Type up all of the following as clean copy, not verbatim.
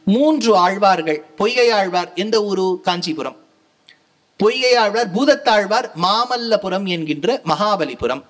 3 ஆழ்வார்கள். பொய்கை ஆழ்வார் எந்த ஊரு? காஞ்சிபுரம். பொய்கை ஆழ்வார் பூதத்தாழ்வார் மாமல்லபுரம் என்கின்ற மகாபலிபுரம்.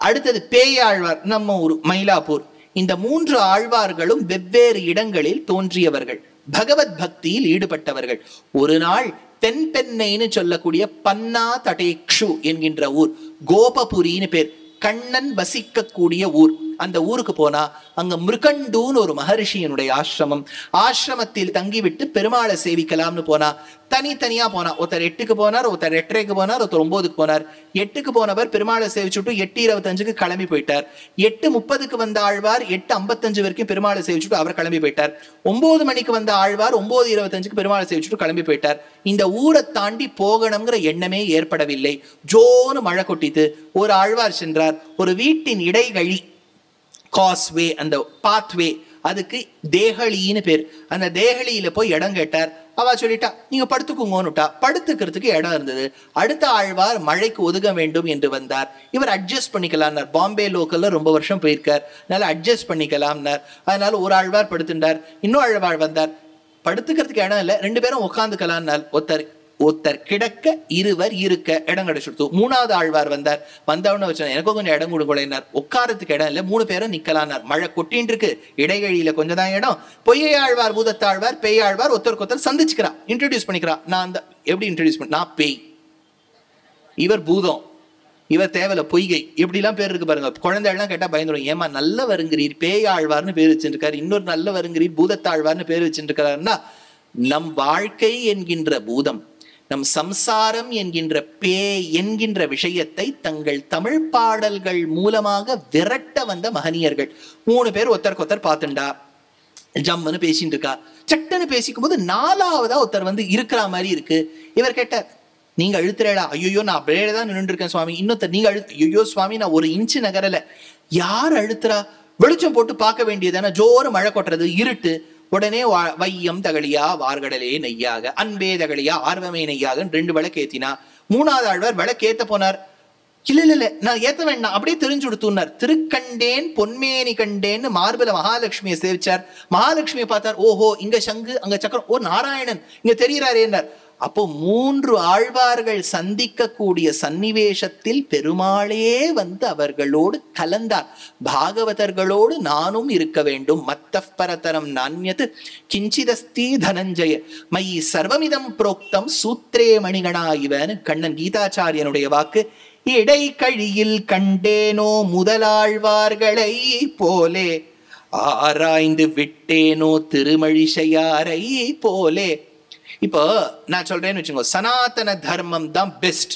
அடுத்தது பேயாழ்வார் நம்ம ஊர் மயிலாப்பூர். இந்த 3 ஆழ்வார்களும் வெவ்வேறு இடங்களில் தோன்றியவர்கள், பகவத் பக்தியில் ஈடுபட்டவர்கள். ஒரு நாள் தென்பெண்ணைன்னு சொல்லக்கூடிய பன்னா தடேக்ஷு என்கின்ற ஊர், கோபபுரின்னு பேர், கண்ணன் வசிக்கக்கூடிய ஊர். அந்த ஊருக்கு போனா அங்க மிருகண்டூன்னு ஒரு மகரிஷியனுடைய ஆசிரமம். ஆசிரமத்தில் தங்கிவிட்டு பெருமாளை சேவிக்கலாம்னு போனா தனித்தனியா போனா. ஒருத்தர் 8க்கு போனார், ஒருத்தர் 8:30க்கு போனார், ஒருத்தர் 9க்கு போனார். 8க்கு போனவர் பெருமாளை சேவிச்சுட்டு 8:25க்கு கிளம்பி போயிட்டார். 8:30க்கு வந்த ஆழ்வார் 8:55 வரைக்கும் பெருமாளை சேவிச்சுட்டு அவர் கிளம்பி போயிட்டார். 9 மணிக்கு வந்த ஆழ்வார் 9:25க்கு பெருமாளை சேவிச்சுட்டு கிளம்பி போயிட்டார். இந்த ஊரை தாண்டி போகணுங்கிற எண்ணமே ஏற்படவில்லை. ஜோன்னு மழை கொட்டித்து ஒரு ஆழ்வார் சென்றார். ஒரு வீட்டின் இடைவழி, காஸ்வே, அந்த பாத்வே, அதுக்கு தேகலின்னு பேர். அந்த தேகலியில போய் இடம் கேட்டார். அவ சொல்லிட்டா நீங்க படுத்துக்குங்கன்னுட்டா. படுத்துக்கிறதுக்கு இடம் இருந்தது. அடுத்த ஆழ்வார் மழைக்கு ஒதுங்க வேண்டும் என்று வந்தார். இவர் அட்ஜஸ்ட் பண்ணிக்கலாம்னார். பாம்பே லோக்கல்ல ரொம்ப வருஷம் போயிருக்கார், அதனால அட்ஜஸ்ட் பண்ணிக்கலாம்னார். அதனால ஒரு ஆழ்வார் படுத்துட்டார். இன்னும் ஆழ்வார் வந்தார். படுத்துக்கிறதுக்கு இடம் இல்லை, 2 பேரும் உட்காந்துக்கலாம்னார். ஒருத்தர் கிடக்க, இருவர் இருக்க இடம் கிடைச்சிடுத்து. 3வது ஆழ்வார் வந்தார். வந்தவன வச்சா எனக்கும் கொஞ்சம் இடம் கொடுக்கலைனார். உட்காரத்துக்கு இடம் இல்லை, 3 பேரும் நிக்கலான்னார். மழை கொட்டின்னு இருக்கு, இடைவெளியில கொஞ்சம் தான் இடம். பொய்யை ஆழ்வார், பூதத்தாழ்வார், பேய் ஆழ்வார் ஒருத்தருக்கு ஒருத்தர் சந்திச்சுக்கிறா, இன்ட்ரடியூஸ் பண்ணிக்கிறா. நான் அந்த எப்படி இன்ட்ரடியூஸ் பண்ண, நான் பேய், இவர் பூதம், இவர் தேவல பொய்கை, எப்படிலாம் பேர் இருக்கு பாருங்க. குழந்தைகள்லாம் கேட்டா பயந்துடும். ஏமா நல்ல வருங்கிறீர், பேய் ஆழ்வார்னு பேர் வச்சுருக்காரு, இன்னொரு நல்ல வருங்கிறீர் பூதத்தாழ்வார்னு பேர் வச்சுருக்காருன்னா, நம் வாழ்க்கை என்கின்ற பூதம், நம் சம்சாரம் என்கின்ற பேய் என்கின்ற விஷயத்தை தங்கள் தமிழ் பாடல்கள் மூலமாக விரட்ட வந்த மகனியர்கள். 3 பேர் ஒருத்தருக்கு ஒருத்தர் பார்த்துண்டா, ஜம்முன்னு பேசிட்டு இருக்கா. சட்டன்னு பேசிக்கும் போது 4வதா ஒருத்தர் வந்து இருக்கிற மாதிரி இருக்கு. இவர் கேட்டார், நீங்க அழுத்துறா? ஐயோ நான் அப்படியே தான் நின்று இருக்கேன் சுவாமி. இன்னொருத்தர், நீங்க ஐயோ சுவாமி நான் 1 இன்ச்சு நகரல. யார் அழுத்துறா? வெளிச்சம் போட்டு பார்க்க வேண்டியதானே. ஜோறு மழை கொட்டுறது, இருட்டு. உடனே வையம் தகழியா வார்கடலே நெய்யாக, அன்பே தகழியா ஆர்வமே நெய்யாக 2 விளக்கு ஏத்தினா. 3வது ஆழ்வார் விளக்கு ஏத்த போனார். இல்ல நான் ஏத்த வேண்டாம், அப்படியே தெரிஞ்சு கொடுத்துனார். திருக்கண்டேன் பொன்மேனி கண்டேன்னு மார்பல மகாலட்சுமியை சேவிச்சார். மகாலட்சுமியை பார்த்தார். ஓஹோ இங்க சங்கு அங்க சக்கரம், ஓ நாராயணன் இங்க தெரிகிறாரே என்றார். அப்போ 3 ஆழ்வார்கள் சந்திக்க கூடிய சன்னிவேஷத்தில் பெருமாளே வந்து அவர்களோடு கலந்தார். பாகவதர்களோடு நானும் இருக்க வேண்டும். மத்தப் பரதரம் நான்யத் கிஞ்சிதஸ்தி தனஞ்சய மயி சர்வமிதம் புரோக்தம் சூத்ரே மணிகணா இவன் கண்ணன் கீதாச்சாரியனுடைய வாக்கு. இடைக்கழியில் கண்டேனோ முதலாழ்வார்களை போலே, ஆராய்ந்து விட்டேனோ திருமழிசையாரை போலே. இப்போ நான் சொல்றேன்னு வச்சுக்கோ, சனாதன தர்மம் தான் பெஸ்ட்,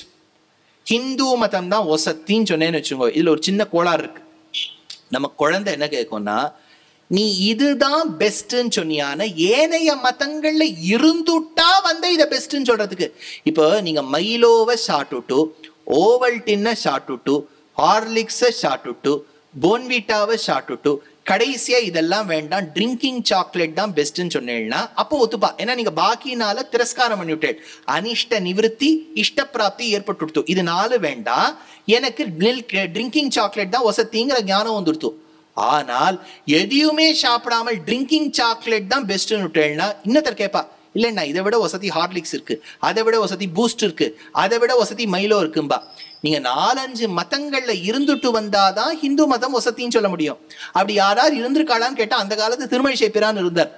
ஹிந்து மதம் தான் ஒசத்தின்னு சொன்னேன்னு வச்சுக்கோ. இதுல ஒரு சின்ன கோளாறு இருக்கு. நம்ம குழந்தை என்ன கேட்கும்னா, நீ இதுதான் பெஸ்ட்ன்னு சொன்னியான ஏனைய மதங்கள்ல இருந்துட்டா வந்து இதை பெஸ்ட்ன்னு சொல்றதுக்கு. இப்போ நீங்க மைலோவை சாப்பிட்டுட்டு, ஓவல்டின்னை சாப்பிட்டுட்டு, ஹார்லிக்ஸை சாப்பிட்டுட்டு, போன்விட்டாவை சாப்பிட்டுட்டு, கடைசியா இதெல்லாம் வேண்டாம் ட்ரிங்கிங் சாக்லேட் தான் பெஸ்ட்ன்னு சொன்னேன்னா அப்போ ஒத்துப்பா. ஏன்னா நீங்க பாக்கினால திரஸ்காரம் பண்ணிவிட்டேன். அனிஷ்ட நிவிருத்தி இஷ்ட பிராப்தி ஏற்பட்டு, இது 4 வேண்டாம், எனக்கு ட்ரிங்கிங் சாக்லேட் தான் வசதிங்கிற ஞானம் வந்துடுத்து. ஆனால் எதையுமே சாப்பிடாமல் ட்ரிங்கிங் சாக்லேட் தான் பெஸ்ட்னு விட்டேன்னா இன்னொருத்தர் கேட்பா, இல்லைண்ணா இதை விட வசதி ஹார்லிக்ஸ் இருக்கு, அதை விட வசதி பூஸ்ட் இருக்கு, அதை விட வசதி மைலோ இருக்கும்பா. நீங்க 4-5 மதங்கள்ல இருந்துட்டு வந்தாதான் ஹிந்து மதம் வசத்தின்னு சொல்ல முடியும். அப்படி யாராவது இருந்திருக்காளான்னு கேட்டா அந்த காலத்து திருமழிசை பிரான் இருந்தார்.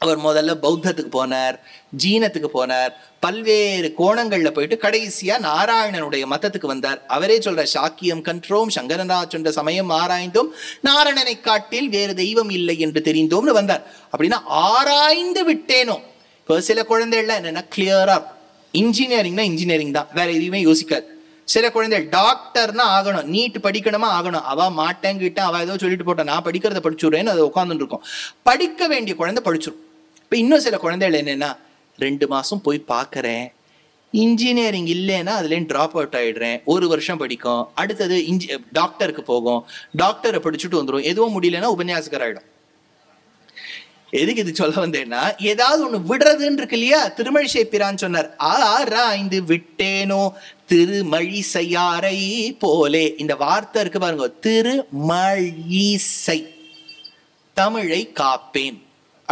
அவர் முதல்ல பௌத்தத்துக்கு போனார், ஜீனத்துக்கு போனார், பல்வேறு கோணங்கள்ல போயிட்டு கடைசியா நாராயணனுடைய மதத்துக்கு வந்தார். அவரே சொல்ற, சாக்கியம் கன்றோம் சங்கரனா சொன்ன சமயம் ஆராய்ந்தோம், நாராயணனை காட்டில் வேறு தெய்வம் இல்லை என்று தெரிந்தோம்னு வந்தார். அப்படின்னா ஆராய்ந்து விட்டேனோ. இப்போ சில குழந்தைகள்லாம் என்னன்னா கிளியரா இன்ஜினியரிங்னா இன்ஜினியரிங் தான், வேற எதுவுமே யோசிக்காது. சில குழந்தைகள் டாக்டர்னா ஆகணும், நீட் படிக்கணுமா ஆகணும், அவ மாட்டேங்கிட்ட அவ ஏதோ சொல்லிட்டு போட்டா நான் படிக்கிறத படிச்சுடுறேன்னு அதை உட்காந்துட்டு இருக்கும். படிக்க வேண்டிய குழந்தை படிச்சிடும். இப்போ இன்னும் சில குழந்தைகள் என்னன்னா 2 மாசம் போய் பார்க்கறேன், இன்ஜினியரிங் இல்லைன்னா அதுலேயும் ட்ராப் அவுட் ஆயிடுறேன், 1 வருஷம் படிக்கும், அடுத்தது டாக்டருக்கு போகும், டாக்டரை படிச்சுட்டு வந்துடும், எதுவும் முடியலன்னா உபன்யாசகர் ஆயிடும். எதுக்கு இது சொல்ல வந்தேன்னா, ஏதாவது ஒண்ணு விடுறதுன்னு இருக்கு இல்லையா. திருமழிசை பிரான் சொன்னார், ஆராய்ந்து விட்டேனோ திருமழிசையாரை போலே. இந்த வார்த்தை இருக்கு பாருங்க, திருமழிசை, தமிழை காப்பேன்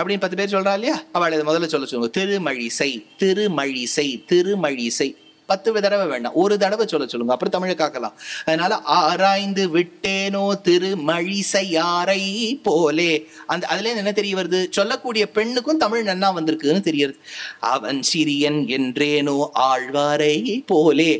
அப்படின்னு 10 பேர் சொல்றா இல்லையா, அவள் இதை முதல்ல சொல்லுங்க. திருமழிசை, திருமழிசை, திருமழிசை. 10 தடவை வேண்டாம், ஒரு தடவை சொல்லுங்க, அப்புறம் தமிழை காக்கலாம். அதனால ஆராய்ந்து விட்டேனோ திருமழிசையாரை போலே. அதுல என்ன தெரிய வருது, சொல்லக்கூடிய பெண்ணுக்கும் தமிழ் நன்னா வந்திருக்குன்னு தெரியுது. அவன் சிறியன் என்றேனோ ஆழ்வாரை போலே.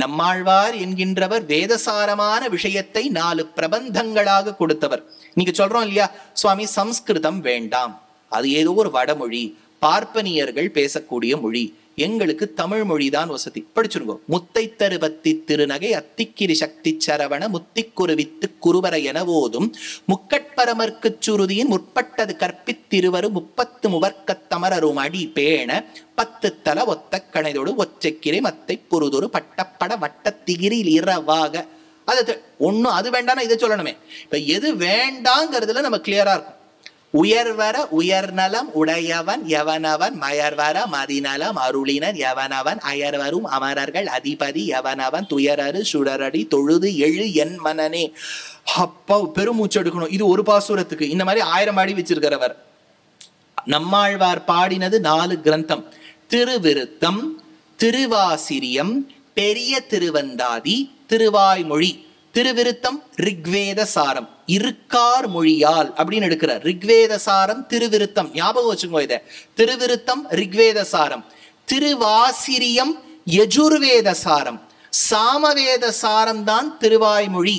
நம்மாழ்வார் என்கின்றவர் வேதசாரமான விஷயத்தை 4 பிரபந்தங்களாக கொடுத்தவர். நீங்க சொல்றோம் இல்லையா, சுவாமி சம்ஸ்கிருதம் வேண்டாம், அது ஏதோ ஒரு வடமொழி, பார்ப்பனியர்கள் பேசக்கூடிய மொழி, எங்களுக்கு தமிழ் மொழிதான் வசதி. படிச்சுருங்க. முத்தை தருபத்தி திருநகை அத்திக்கிரி சக்தி சரவண முத்திக்குருவித்து குருவர எனவோதும் முக்கட்பரமர்க்கு சுருதியின் முற்பட்டது கற்பித்திருவரு 30 முவர்க்கத்தமரரும் அடி பேண 10 தல ஒத்த கணைதோடு ஒச்சக்கிரை மத்தை பொருதொரு பட்டப்பட வட்டத்திகிரில் இரவாக. அது ஒன்னும் அது வேண்டாம், இதை சொல்லணுமே. இப்ப எது வேண்டாங்கிறதுல நம்ம கிளியரா இருக்கும். உயர்வர உயர்நலம் உடையவன் எவனவன் மயர்வர மதிநலம் அருளினர் எவனவன் அயர்வரும் அமரர்கள் அதிபதி எவனவன் துயரரு சுடரடி தொழுது எழு என் மனனே. அப்பா பெருமூச்சு எடுக்கணும். இது ஒரு பாசுரத்துக்கு. இந்த மாதிரி 1000 அடி வச்சிருக்கிறவர். நம்மாழ்வார் பாடினது 4 கிரந்தம்: திருவிருத்தம், திருவாசிரியம், பெரிய திருவந்தாதி, திருவாய்மொழி. திருவிருத்தம் ரிக்வேத சாரம், இருக்கார் மொழியால் அப்படின்னு எடுக்கிறார். ரிக்வேத சாரம் திருவிருத்தம், ஞாபகம் வச்சுக்கோ இத. திருவிருத்தம் ரிக்வேத சாரம். திருவாசிரியம் யஜுர்வேத சாரம். சாமவேத சாரம் தான் திருவாய்மொழி.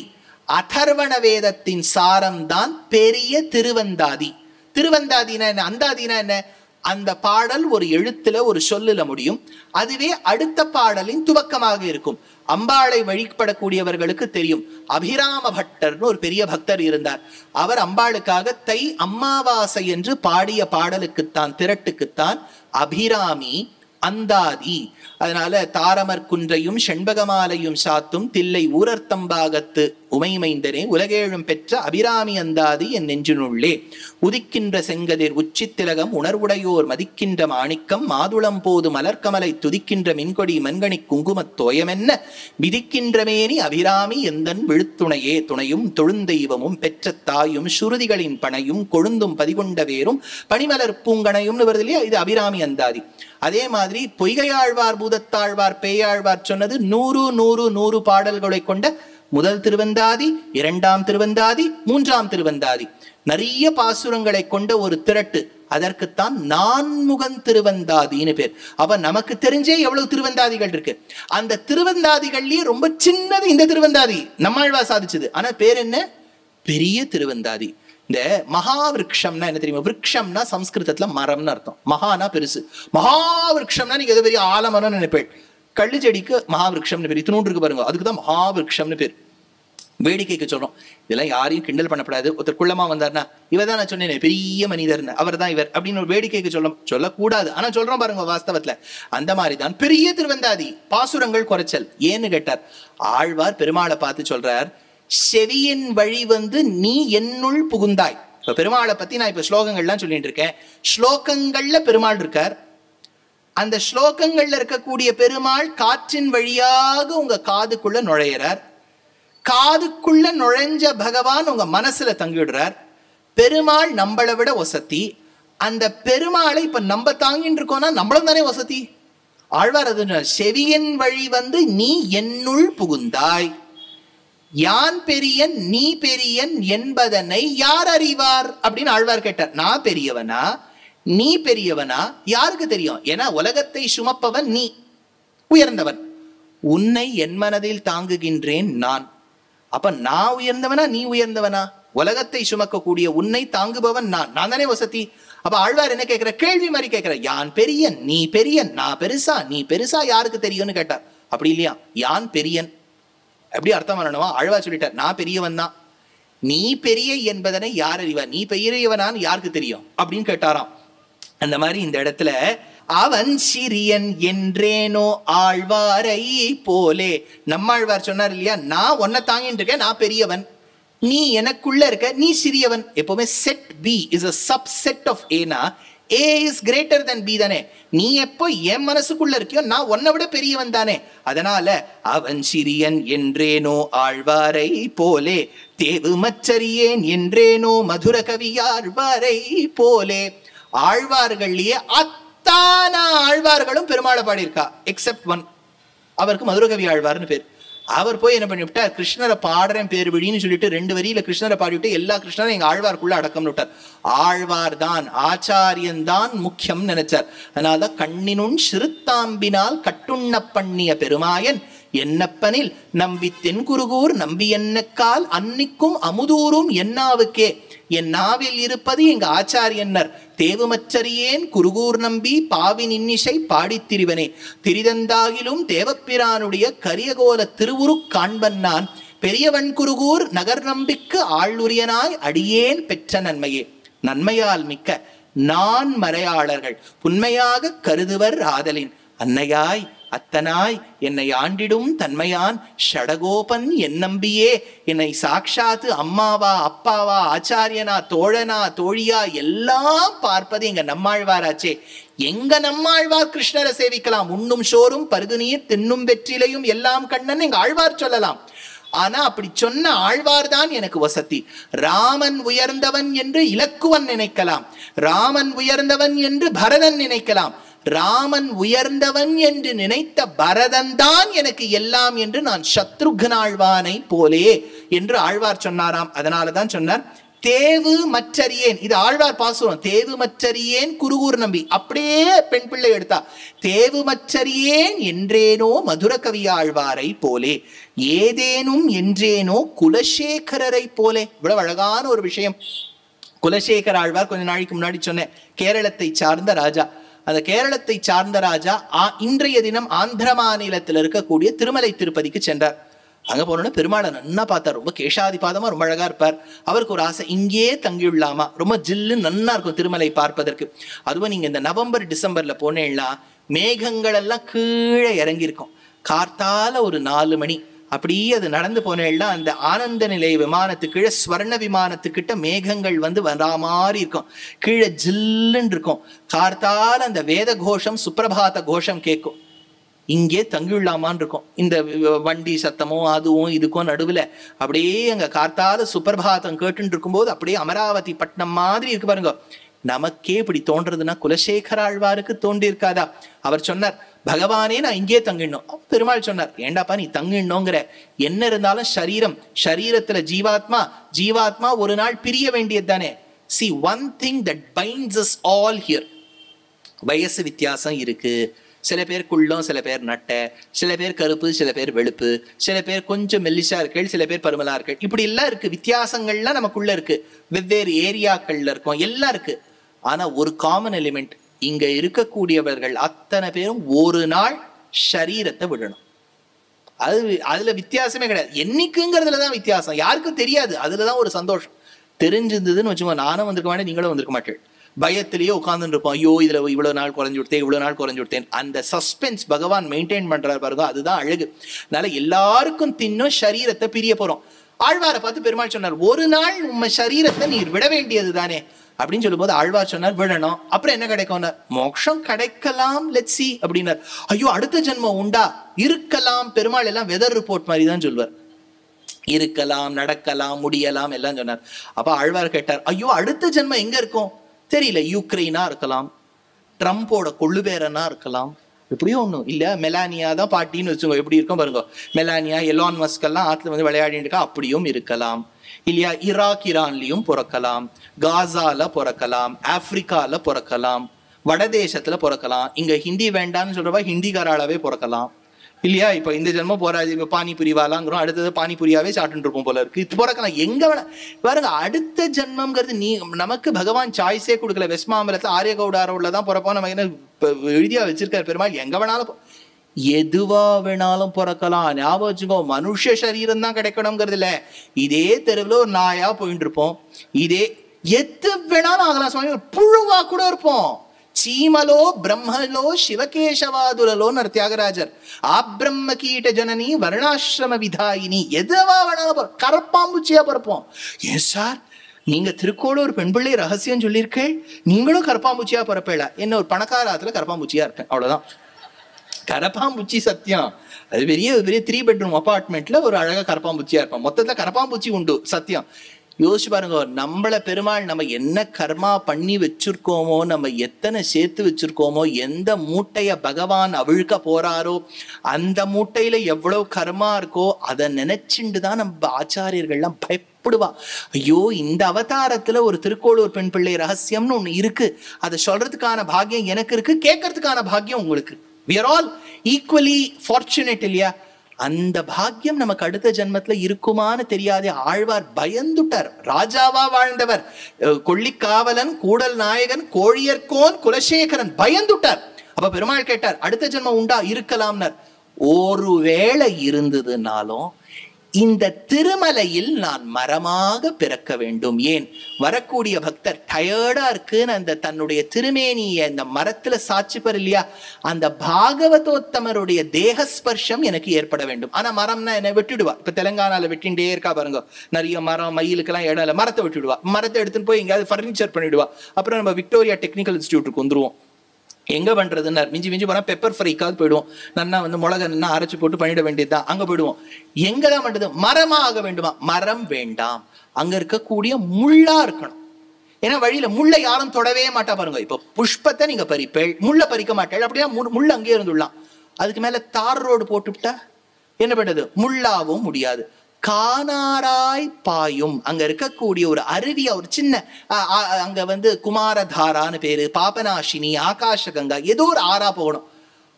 அதர்வண வேதத்தின் சாரம் தான் பெரிய திருவந்தாதி. திருவந்தாதினா என்ன, அந்தாதினா என்ன? அந்த பாடல் ஒரு எழுத்துல ஒரு சொல்லுல முடியும், அதுவே அடுத்த பாடலின் துவக்கமாக இருக்கும். அம்பாளை வழிபடக்கூடியவர்களுக்கு தெரியும். அபிராம பட்டர்னு ஒரு பெரிய பக்தர் இருந்தார். அவர் அம்பாளுக்காக தை அம்மாவாசை என்று பாடிய பாடலுக்குத்தான், திரட்டுக்குத்தான் அபிராமி அந்தாதி. அதனால தாரமர் குன்றையும் செண்பகமாலையும் சாத்தும் தில்லை ஊரர்த்தம்பாகத்து உமைமைந்தனே உலகேழும் பெற்ற அபிராமி அந்தாதி என் நெஞ்சினுள்ளே. உதிக்கின்ற செங்கதிர் உச்சித்திலகம் உணர்வுடையோர் மதிக்கின்ற மாணிக்கம் மாதுளம் போது மலர்கமலை துதிக்கின்ற மின்கொடி மண்கணி குங்குமத் தோயமென்ன விதிக்கின்ற மேனி அபிராமி எந்தன் விழுத்துணையே. துணையும் தொழுந்தெய்வமும் பெற்ற தாயும் சுருதிகளின் பனையும் கொழுந்தும் பதிகொண்ட வேரும் பனிமலர் பூங்கனையும்னு வருது இல்லையா, இது அபிராமி அந்தாதி. அதே மாதிரி பொய்கையாழ்வார் பூதத்தாழ்வார் பேயாழ்வார் சொன்னது 100 பாடல்களை கொண்ட முதல் திருவந்தாதி, 2ஆம் திருவந்தாதி, 3ஆம் திருவந்தாதி. நிறைய பாசுரங்களை கொண்ட ஒரு திரட்டு, அதற்குத்தான் 4முகன் திருவந்தாதின்னு பேர். அப்ப நமக்கு தெரிஞ்சே எவ்வளவு திருவந்தாதிகள் இருக்கு. அந்த திருவந்தாதிகள்லயே ரொம்ப சின்னது இந்த திருவந்தாதி, நம்மாழ்வார் சாதிச்சது. ஆனா பேர் என்ன? பெரிய திருவந்தாதி. இந்த மகாவிருக்ஷம்னா என்ன தெரியுமா? விருக்ஷம்னா சம்ஸ்கிருதத்துல மரம்னு அர்த்தம். மகானா பெருசு. மகாவிருக்ஷம்னா நீங்க எது பெரிய ஆலமரம்னு நினைப்பேன். கள்ளு செடிக்கு மகாவிருக்ஷம்னு பேர். இத்தினூன்று இருக்கு பாருங்க, அதுக்குதான் மகாவிருக்ஷம்னு பேர். வேடிக்கைக்கு சொல்றோம், இதெல்லாம் யாரையும் கிண்டல் பண்ணப்படாது. ஒருத்தர் குள்ளமா வந்தார்னா இவதான் நான் சொன்னேன் பெரிய மனிதர்னு, அவர் தான் இவர் அப்படின்னு ஒரு வேடிக்கைக்கு சொல்லக்கூடாது. ஆனா சொல்றோம் பாருங்க, வாஸ்தவத்துல அந்த மாதிரிதான் பெரிய திருவந்தாதி. பாசுரங்கள் குறைச்சல். ஏன்னு கேட்டார், ஆழ்வார் பெருமாளை பார்த்து சொல்றார், செவியின் வழி நீ என்னுள் புகுந்தாய். இப்ப பெருமாளை பத்தி நான் இப்ப ஸ்லோகங்கள்லாம் சொல்லிட்டு இருக்கேன். ஸ்லோகங்கள்ல பெருமாள் இருக்கார். அந்த ஸ்லோகங்கள்ல இருக்கக்கூடிய பெருமாள் காற்றின் வழியாக உங்க காதுக்குள்ள நுழையிறார். காதுக்குள்ள நுழைஞ்ச பகவான் உங்க மனசுல தங்கிடுறார். பெருமாள் நம்மளை விட வசதி. அந்த பெருமாளை இப்ப நம்ம தாங்கிட்டு இருக்கோம்னா நம்மளும் தானே வசதி. ஆழ்வார் அது செவியின் வழி நீ என்னுள் புகுந்தாய். யான் பெரியன் நீ பெரியன் என்பதனை யார் அறிவார் அப்படின்னு ஆழ்வார் கேட்டார். நான் பெரியவனா நீ பெரியவனா யாருக்கு தெரியும்? ஏன்னா உலகத்தை சுமப்பவன் நீ, உயர்ந்தவன். உன்னை என் மனதில் தாங்குகின்றேன் நான். அப்ப நான் உயர்ந்தவனா நீ உயர்ந்தவனா? உலகத்தை சுமக்கக்கூடிய உன்னை தாங்குபவன் நான் தானே வசதி. அப்ப ஆழ்வார் என்ன கேட்கிற? கேள்வி மாதிரி கேட்கிற. யான் பெரியன் நீ பெரியன், நான் பெருசா நீ பெருசா யாருக்கு தெரியும்னு கேட்டார். அப்படி இல்லையா, யான் பெரியன் எப்படி அர்த்தம் பண்ணணுமா? ஆழ்வார் சொல்லிட்டார், நான் பெரியவன் தான். நீ பெரிய என்பதனை யார் அறிவார்? நீ பெரியவனான்னு யாருக்கு தெரியும் அப்படின்னு கேட்டாராம். அந்த மாதிரி இந்த இடத்துல அவன் சிறியன் என்றேனோ ஆழ்வாரை போலே. நம்மாழ்வார் சொன்னார் இல்லையா, நான் உன்னை தாங்கிட்டு இருக்கேன், நான் பெரியவன், நீ எனக்குள்ள இருக்க, நீ சிறியவன். எப்பவுமே set B is a subset of A னா A is greater than B தானே. நீ எப்போ என் மனசுக்குள்ள இருக்கியோ நான் உன்னை விட பெரியவன் தானே. அதனால அவன் சிறியன் என்றேனோ ஆழ்வாரை போலே, தேவு மச்சரியேன் என்றேனோ மதுர கவியாழ்வாரை போலே. ஆழ்வார்கள்லயே அத்தான ஆழ்வார்களும் பெருமாளை பாடியிருக்கா எக்ஸப்ட் ஒன். அவருக்கு மதுரகவி ஆழ்வார்னு பேர். அவர் போய் என்ன பண்ணிவிட்டார், கிருஷ்ணரை பாடுறேன் பேர் விழின்னு சொல்லிட்டு 2 வரியில கிருஷ்ணரை பாடிவிட்டு எல்லா கிருஷ்ணரும் எங்க ஆழ்வாருக்குள்ள அடக்கம்னு விட்டார். ஆழ்வார் தான், ஆச்சாரியன் தான் முக்கியம் நினைச்சார். அதனால்தான் கண்ணினுன் சிறுத்தாம்பினால் கட்டுண்ண பண்ணிய பெருமாயன் என்னப்பனில் நம்பி தென்குருகூர் நம்பி என்னக்கால் அன்னிக்கும் அமுதூரும் என்னாவுக்கே, என் நாவில் இருப்பது எங்க ஆச்சாரியன்னர் தேவுமச்சரியேன் குருகூர் நம்பி பாவின் இன்னிசை பாடித்திரிவனே, திரிதந்தாகிலும் தேவப்பிரானுடைய கரியகோல திருவுரு காண்பன் நான், பெரியவன் குருகூர் நகர் நம்பிக்கு ஆளுரியனாய் அடியேன் பெற்ற நன்மையே. நன்மையால் மிக்க நான் மறையாளர்கள் புன்மையாக கருதுவர் ஆதலின், அன்னையாய் அத்தனாய் என்னை ஆண்டிடும் தன்மையான் ஷடகோபன் என் நம்பியே, என்னை சாட்சாத்து அம்மாவா அப்பாவா ஆச்சாரியனா தோழனா தோழியா எல்லாம் பார்ப்பது எங்க நம்மாழ்வாராச்சே. எங்க நம்மாழ்வார் கிருஷ்ணரை சேவிக்கலாம், உண்ணும் சோறும் பருகு நீர் தின்னும் வெற்றிலையும் எல்லாம் கண்ணன் எங்க ஆழ்வார் சொல்லலாம். ஆனா அப்படி சொன்ன ஆழ்வார் தான் எனக்கு வசதி. ராமன் உயர்ந்தவன் என்று இலக்குவன் நினைக்கலாம், ராமன் உயர்ந்தவன் என்று பரதன் நினைக்கலாம், ராமன் உயர்ந்தவன் என்று நினைத்த பரதன் தான் எனக்கு எல்லாம் என்று நான் சத்ருக்னாழ்வானை போலே என்று ஆழ்வார் சொன்னாராம். அதனாலதான் சொன்னார் தேவு மற்றறியேன். இது ஆழ்வார் பாசுரம். தேவு மற்றறியேன் குருகூர் நம்பி. அப்படியே பெண் பிள்ளை எடுத்தா தேவு மற்றறியேன் என்றேனோ மதுர கவியாழ்வாரை போலே, ஏதேனும் என்றேனோ குலசேகரரை போலே. இவ்வளவு அழகான ஒரு விஷயம். குலசேகர ஆழ்வார் கொஞ்ச நாளைக்கு முன்னாடி சொன்னேன், கேரளத்தை சார்ந்த ராஜா. அந்த கேரளத்தை சார்ந்த ராஜா இன்றைய தினம் ஆந்திர மாநிலத்தில் இருக்கக்கூடிய திருமலை திருப்பதிக்கு சென்றார். அங்க போனோன்னு பெருமாளை நன்னா பார்த்தார். ரொம்ப கேசாதிபாதமா ரொம்ப அழகா இருப்பார். அவருக்கு ஒரு ஆசை, இங்கேயே தங்கியுள்ளாமா, ரொம்ப ஜில்லு நன்னா இருக்கும் திருமலை பார்ப்பதற்கு. அதுவும் நீங்க இந்த நவம்பர் டிசம்பர்ல போனேன்னா மேகங்கள் எல்லாம் கீழே இறங்கியிருக்கும். கார்த்தால ஒரு 4 மணி அப்படியே அது நடந்து போனேன்னா அந்த ஆனந்த நிலைய விமானத்துக்கு கீழே ஸ்வர்ண விமானத்துக்கிட்ட மேகங்கள் வந்து வரா மாதிரி இருக்கும். கீழே ஜில்லுன்னு இருக்கும். கார்த்தால அந்த வேத கோஷம் சுப்பிரபாத கோஷம் கேட்கும். இங்கே தங்கியுள்ளாமான் இருக்கும். இந்த வண்டி சத்தமோ அதுவும் இதுக்கும் நடுவில் அப்படியே அங்க கார்த்தால சுப்பிரபாதம் கேட்டுன்னு இருக்கும்போது அப்படியே அமராவதி பட்டணம் மாதிரி இருக்கு பாருங்க. நமக்கே இப்படி தோன்றதுன்னா குலசேகர ஆழ்வாருக்கு தோன்றி இருக்காதா? அவர் சொன்னார், பகவானே நான் இங்கே தங்கிடணும். பெருமாள் சொன்னார், ஏண்டாப்பா நீ தங்கிடணுங்கிற, என்ன இருந்தாலும் சரீரம், சரீரத்துல ஜீவாத்மா, ஜீவாத்மா ஒரு நாள் பிரிய வேண்டியது தானே. See, one thing that binds us all here, வயசு வித்தியாசம் இருக்கு. சில பேர் குள்ளம், சில பேர் நட்டை, சில பேர் கருப்பு, சில பேர் வெளுப்பு, சில பேர் கொஞ்சம் மெல்லிசா இருக்கள், சில பேர் பருமலா இருக்கள். இப்படி எல்லாம் இருக்கு. வித்தியாசங்கள்லாம் நமக்குள்ள இருக்கு. வெவ்வேறு ஏரியாக்கள்ல இருக்கும், எல்லாம் இருக்கு. ஆனா ஒரு காமன் எலிமெண்ட், இங்க இருக்கக்கூடியவர்கள் அத்தனை பேரும் ஒரு நாள் ஷரீரத்தை விடணும். அதுல வித்தியாசமே கிடையாது. என்னைக்குங்கிறதுலதான் வித்தியாசம். யாருக்கும் தெரியாது. அதுலதான் ஒரு சந்தோஷம். தெரிஞ்சிருந்ததுன்னு வச்சுக்கோங்க, நானும் வந்திருக்க மாட்டேன், நீங்களும் வந்திருக்க மாட்டேன். பயத்திலேயே உட்கார்ந்துட்டு இருப்போம். ஐயோ இதுல இவ்வளவு நாள் குறைஞ்சு விடுத்தேன், இவ்வளவு நாள் குறைஞ்சு விடுத்தேன். அந்த சஸ்பென்ஸ் பகவான் மெயின்டைன் பண்றாரு பாருங்க, அதுதான் அழகு. அதனால எல்லாருக்கும் தின்னும் சரீரத்தை பிரிய போறோம். ஆழ்வாரை பார்த்து பெருமாள் சொன்னார், ஒரு நாள் உம்ம சரீரத்தை நீர் விட வேண்டியது தானே அப்படின்னு சொல்லும் போது ஆழ்வார் சொன்னார், விடணும். அப்புறம் என்ன கிடைக்கும்? மோட்சம் கிடைக்கலாம், லெட்ஸ் see அப்படின்னார். ஐயோ அடுத்த ஜென்மம் உண்டா? இருக்கலாம். பெருமாள் எல்லாம் வெதர் ரிப்போர்ட் மாதிரி தான் சொல்வார். இருக்கலாம், நடக்கலாம், முடியலாம் எல்லாம் சொன்னார். அப்ப ஆழ்வார் கேட்டார், ஐயோ அடுத்த ஜென்மம் எங்க இருக்கும்? தெரியல. யூக்ரைனா இருக்கலாம், ட்ரம்போட கொள்ளுபேரனா இருக்கலாம், எப்படியோ ஒண்ணும் இல்ல. மெலானியா தான் பாட்டின்னு வச்சுக்கோ, எப்படி இருக்கும் பாருங்க. மெலானியா, எலான் மஸ்க் எல்லாம் ஆத்துல வந்து விளையாடிட்டு இருக்கா, அப்படியும் இருக்கலாம் இல்லையா. ஈரான்லயும் பிறக்கலாம், காசால பிறக்கலாம், ஆப்பிரிக்கால பிறக்கலாம், வடதேசத்துல பிறக்கலாம். இங்க ஹிந்தி வேண்டான்னு சொல்றப்ப ஹிந்திக்காராளாவே பிறக்கலாம் இல்லையா. இப்ப இந்த ஜென்மம் போராது, இப்ப பானிபுரி வாலாங்கிறோம், அடுத்தது பானிபுரியாவே சாப்பிட்டு இருப்போம் போல இருக்கு. இது பிறக்கலாம் எங்க வேணா பாருங்க. அடுத்த ஜென்மம்ங்கிறது நீ நமக்கு பகவான் சாய்ஸே கொடுக்கல. வெஸ்மாமலத்துல ஆரியகவுடாரோல தான் பிறப்போம். நம்ம என்ன எழுதியா வச்சிருக்காரு பெருமாள், எங்க வேணாலும் எதுவா வேணாலும் பிறக்கலாம். ஞாபகம் வச்சுக்கோ, மனுஷ சரீரம் தான் கிடைக்கணுங்கிறது இல்ல. இதே தெருவில் ஒரு நாயா போயிட்டு இருப்போம், இதே எது வேணாலும் ஆகலாம். சுவாமி புழுவா கூட இருப்போம். சீமலோ பிரம்மலோ சிவகேசவாதுலோன்னு தியாகராஜர். ஆப்ரம்ம கீட்ட ஜனனி வர்ணாசிரம விதாயினி. எதுவா வேணாலும் கரப்பாம்பூச்சியா பிறப்போம். ஏன் சார் நீங்க திருக்கோளூர் பெண் பிள்ளை ரகசியம் சொல்லியிருக்கேள், நீங்களும் கரப்பாம்பூச்சியா பிறப்பேல? என்ன ஒரு பணக்காரத்துல கரப்பாம்பூச்சியா இருப்பேன், அவ்வளவுதான். கரப்பாம்பூச்சி சத்தியம். அது பெரிய 3 bedroom அபார்ட்மெண்ட்ல ஒரு அழகா கரப்பாம்பூச்சியா இருப்பான். மொத்தத்துல கரப்பாம்பூச்சி உண்டு சத்தியம். யோசிச்சு பாருங்க, நம்மள பெருமாள் நம்ம என்ன கர்மா பண்ணி வச்சிருக்கோமோ, நம்ம எத்தனை சேர்த்து வச்சிருக்கோமோ, எந்த மூட்டைய பகவான் அவிழ்க்க போறாரோ அந்த மூட்டையில எவ்வளவு கர்மா இருக்கோ அதை நினைச்சுட்டு தான் நம்ம ஆச்சாரியர்கள்லாம் பயப்படுவா. ஐயோ, இந்த அவதாரத்துல ஒரு திருக்கோளூர் பெண் பிள்ளை ரகசியம்னு ஒண்ணு இருக்கு, அதை சொல்றதுக்கான பாக்கியம் எனக்கு இருக்கு, கேட்கறதுக்கான பாக்கியம் உங்களுக்கு. We are all equally fortunate இல்லையா? அந்த பாக்கியம் நமக்கு அடுத்த ஜென்மத்துல இருக்குமான்னு தெரியாதே. ஆழ்வார் பயந்துட்டார். ராஜாவா வாழ்ந்தவர், கொள்ளிக்காவலன், கூடல் நாயகன், கோழியர்கோன், குலசேகரன், பயந்துட்டார். அப்ப பெருமாள் கேட்டார், அடுத்த ஜென்மம் உண்டா? இருக்கலாம்னார். ஒருவேளை இருந்ததுனாலும் இந்த திருமலையில் நான் மரமாக பிறக்க வேண்டும். ஏன்? வரக்கூடிய பக்தர் டயர்டா இருக்குன்னு அந்த தன்னுடைய திருமேனிய இந்த மரத்துல சாட்சிப்பர் இல்லையா, அந்த பாகவதோத்தமருடைய தேகஸ்பர்ஷம் எனக்கு ஏற்பட வேண்டும். ஆனா மரம்னா என்ன? வெட்டிடுவா. இப்ப தெலுங்கானால வெட்டிண்டே இருக்கா பாருங்க, நிறைய மரம், மயிலுக்கெல்லாம் இடம் இல்லை, மரத்தை வெட்டிடுவா. மரத்தை எடுத்துன்னு போய் எங்கேயாவது ஃபர்னிச்சர் பண்ணிடுவா. அப்புறம் நம்ம விக்டோரியா டெக்னிக்கல் இன்ஸ்டியூட்டுக்கு வந்துருவோம். எங்க பண்றதுன்னு மிஞ்சி மிஞ்சி போனா பெப்பர் ஃப்ரைக்காவது போயிடுவோம். நன்னா மிளகா நன்னா அரைச்சு போட்டு பண்ணிட வேண்டியதுதான். அங்க போயிடுவோம். எங்கதான் பண்றது? மரமா ஆக வேண்டுமா? மரம் வேண்டாம், அங்க இருக்கக்கூடிய முள்ளா இருக்கணும். ஏன்னா வழியில முள்ளை யாரும் தொடவே மாட்டா பாருங்க. இப்ப புஷ்பத்தை நீங்க பறிப்பேள், முள்ள பறிக்க மாட்டேள், அப்படின்னா முள்ள அங்கேயே இருந்துடலாம். அதுக்கு மேல தார் ரோடு போட்டுவிட்டா என்ன பண்றது? முள்ளாவும் முடியாது. கானாராய் பாயும், அங்க இருக்கக்கூடிய ஒரு அருவியா, ஒரு சின்ன அங்க குமாரதாரான்னு பேரு, பாபநாசினி, ஆகாஷகங்கா, ஏதோ ஒரு ஆறா போகணும்.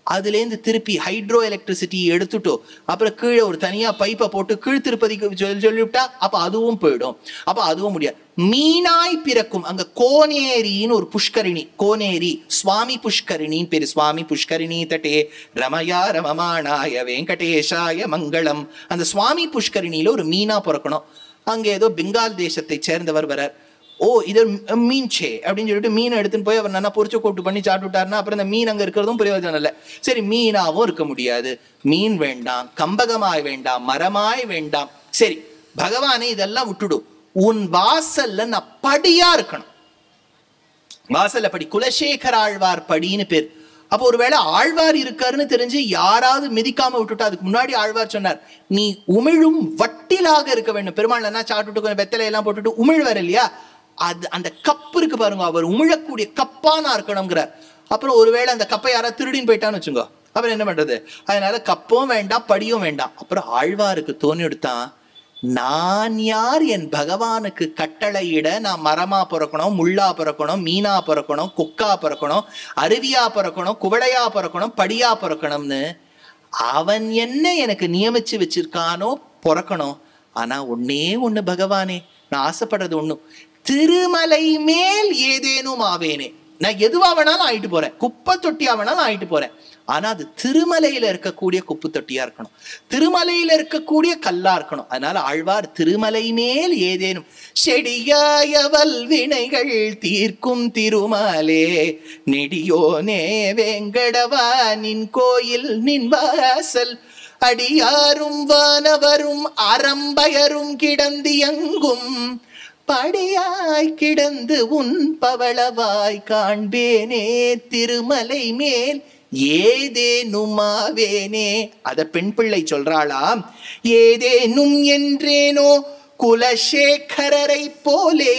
அதுலேருந்து திருப்பி ஹைட்ரோ எலக்ட்ரிசிட்டி எடுத்துட்டோ அப்புறம் கீழே ஒரு தனியா பைப்பை போட்டு கீழ் திருப்பதிக்கு சொல்லிவிட்டா அப்ப அதுவும் போயிடும். அப்ப அதுவும் முடியாது. மீனாய் பிறக்கும் அங்க கோனேரின்னு ஒரு புஷ்கரிணி, கோனேரி சுவாமி புஷ்கரிணின்னு பேரு. சுவாமி புஷ்கரிணி தட்டே ரமயா ரமமானாய வெங்கடேஷாய மங்களம். அந்த சுவாமி புஷ்கரிணியில ஒரு மீனா பிறக்கணும். அங்க ஏதோ பெங்கால் தேசத்தை சேர்ந்தவர் வரார். ஓ, இது மீன்ச்சே அப்படின்னு சொல்லிட்டு மீனை எடுத்துன்னு போய் அவர் நல்லா பொரிச்சு கூட்டு பண்ணி சாப்பிட்டுட்டாருன்னா அப்புறம் இந்த மீன் அங்க இருக்கிறதும் பிரயோஜனம் இல்லை. சரி, மீனாவும் இருக்க முடியாது. மீன் வேண்டாம், கம்பகமாய் வேண்டாம், மரமாய் வேண்டாம். சரி பகவானே இதெல்லாம் விட்டுடும், உன் வாசல்ல நான் படியா இருக்கணும். வாசல்ல படி, குலசேகர ஆழ்வார் படின்னு பேர். அப்போ ஒருவேளை ஆழ்வார் இருக்காருன்னு தெரிஞ்சு யாராவது மிதிக்காம விட்டுட்டா, அதுக்கு முன்னாடி ஆழ்வார் சொன்னார், நீ உமிழும் வட்டிலாக இருக்க வேண்டும். பெருமாள் என்ன சாப்பிட்டுட்டு கொஞ்சம் வெத்தலை எல்லாம் போட்டுட்டு உமிழ்வார் இல்லையா, அது அந்த கப்பு இருக்கு பாருங்க, அவர் உமிழக்கூடிய கப்பானா இருக்கணுங்கிறார். அப்புறம் ஒருவேளை அந்த கப்பை யாராவது திருடின்னு போயிட்டான்னு வச்சுக்கோ, அப்புறம் என்ன பண்றது? அதனால கப்பும் வேண்டாம், படியும் வேண்டாம். அப்புறம் ஆழ்வாருக்கு தோணி எடுத்தான், நான் யார் என் பகவானுக்கு கட்டளையிட நான் மரமா பிறக்கணும், முள்ளா பிறக்கணும், மீனா பிறக்கணும், கொக்கா பிறக்கணும், அருவியா பிறக்கணும், குவளையா பிறக்கணும், படியா பிறக்கணும்னு அவன் என்ன எனக்கு நியமிச்சு வச்சிருக்கானோ பிறக்கணும். ஆனா ஒன்னே ஒண்ணு பகவானே, நான் ஆசைப்படுறது ஒண்ணு, திருமலை மேல் ஏதேனும் ஆவேனே. நான் எதுவா வேணாலும் ஆயிட்டு போறேன், குப்பை தொட்டியா வேணாலும் ஆயிட்டு போறேன். ஆனா அது திருமலையில இருக்கக்கூடிய குப்பு தொட்டியா இருக்கணும், திருமலையில இருக்கக்கூடிய கல்லா இருக்கணும். அதனால ஆழ்வார் திருமலை மேல் ஏதேனும் செடியாயவல் வினைகள் தீர்க்கும் திருமலே நெடியோனே வேங்கடவா நின் கோயில் நின் வாசல் அடியாரும் வானவரும் அறம்பயரும் கிடந்தியங்கும் படியாய் கிடந்து உன் பவளவாய் காண்பேனே திருமலை மேல் ஏதேனுமாவேனே. அத பெண் பிள்ளை சொல்றாளாம், ஏதேனும் என்றேனோ குலசேகரரை போலே.